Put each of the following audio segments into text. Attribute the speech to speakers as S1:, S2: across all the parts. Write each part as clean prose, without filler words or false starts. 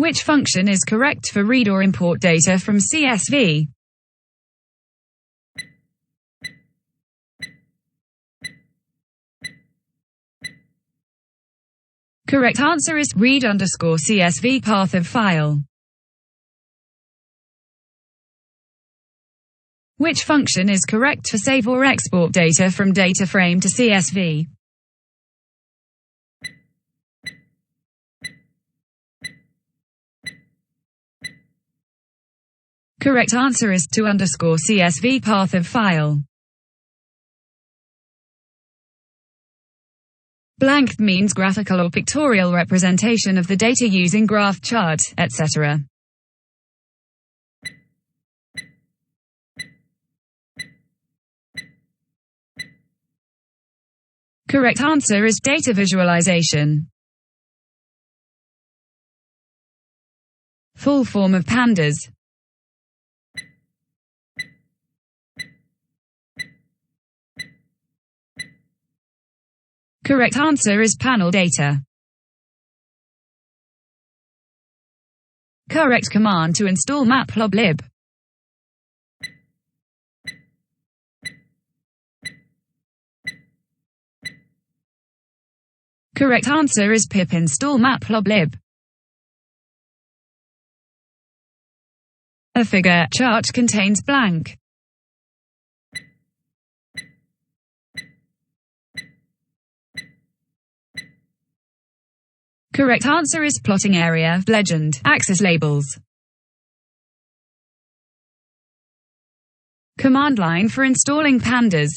S1: Which function is correct for read or import data from CSV? Correct answer is read_CSV path of file. Which function is correct for save or export data from data frame to CSV? Correct answer is to_CSV path of file. Blank means graphical or pictorial representation of the data using graph, chart, etc. Correct answer is data visualization. Full form of pandas. Correct answer is panel data. Correct command to install matplotlib. Correct answer is pip install matplotlib. A figure chart contains blank. Correct answer is plotting area, legend, axis labels. Command line for installing pandas.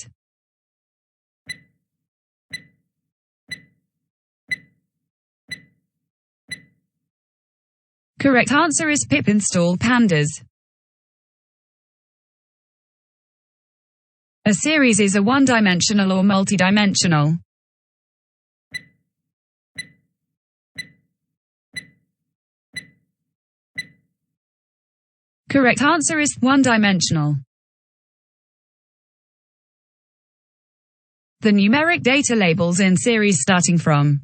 S1: Correct answer is pip install pandas. A series is a one-dimensional or multi-dimensional. Correct answer is one-dimensional. The numeric data labels in series starting from.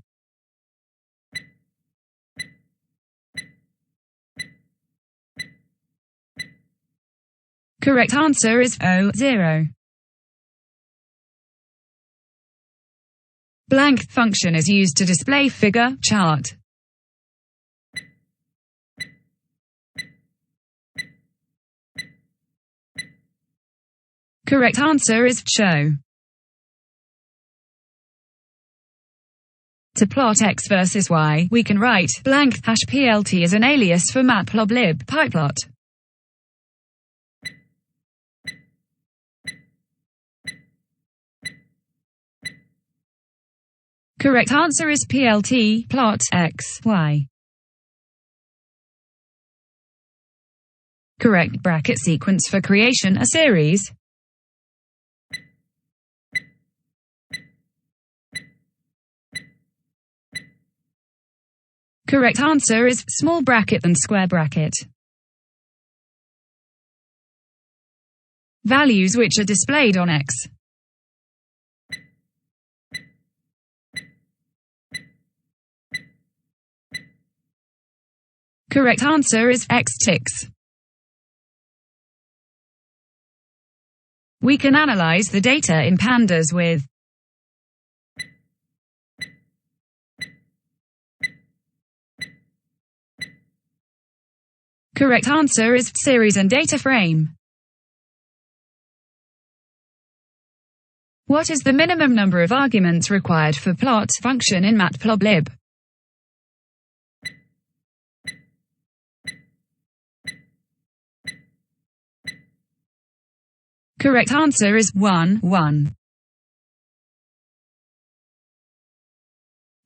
S1: Correct answer is 0. Blank function is used to display figure, chart. Correct answer is show. To plot x versus y, we can write blank #plt as an alias for matplotlib pyplot. Correct answer is plt.plot x, y. Correct bracket sequence for creation a series. Correct answer is small bracket and square bracket. Values which are displayed on X. Correct answer is X ticks. We can analyze the data in pandas with correct answer is series and data frame. What is the minimum number of arguments required for plot function in matplotlib? Correct answer is 1.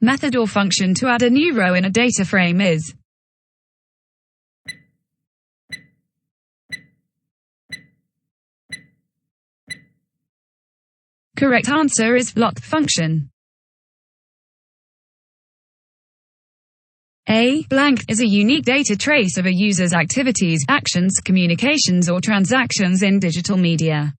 S1: Method or function to add a new row in a data frame is correct answer is lock function. A blank is a unique data trace of a user's activities, actions, communications or transactions in digital media.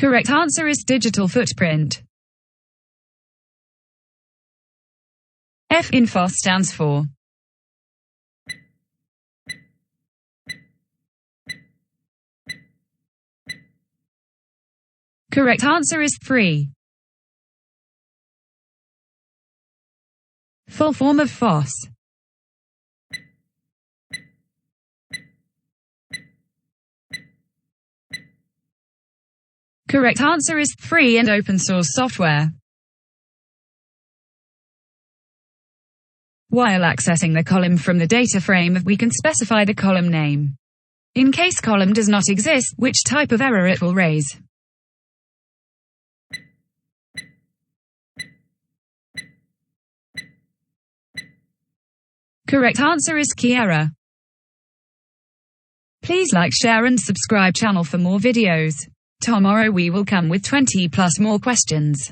S1: Correct answer is digital footprint. F in FOSS stands for correct answer is free. Full form of FOSS. Correct answer is free and open source software. While accessing the column from the data frame, we can specify the column name. In case column does not exist, which type of error it will raise. Correct answer is key error. Please like, share and subscribe channel for more videos. Tomorrow we will come with 20+ more questions.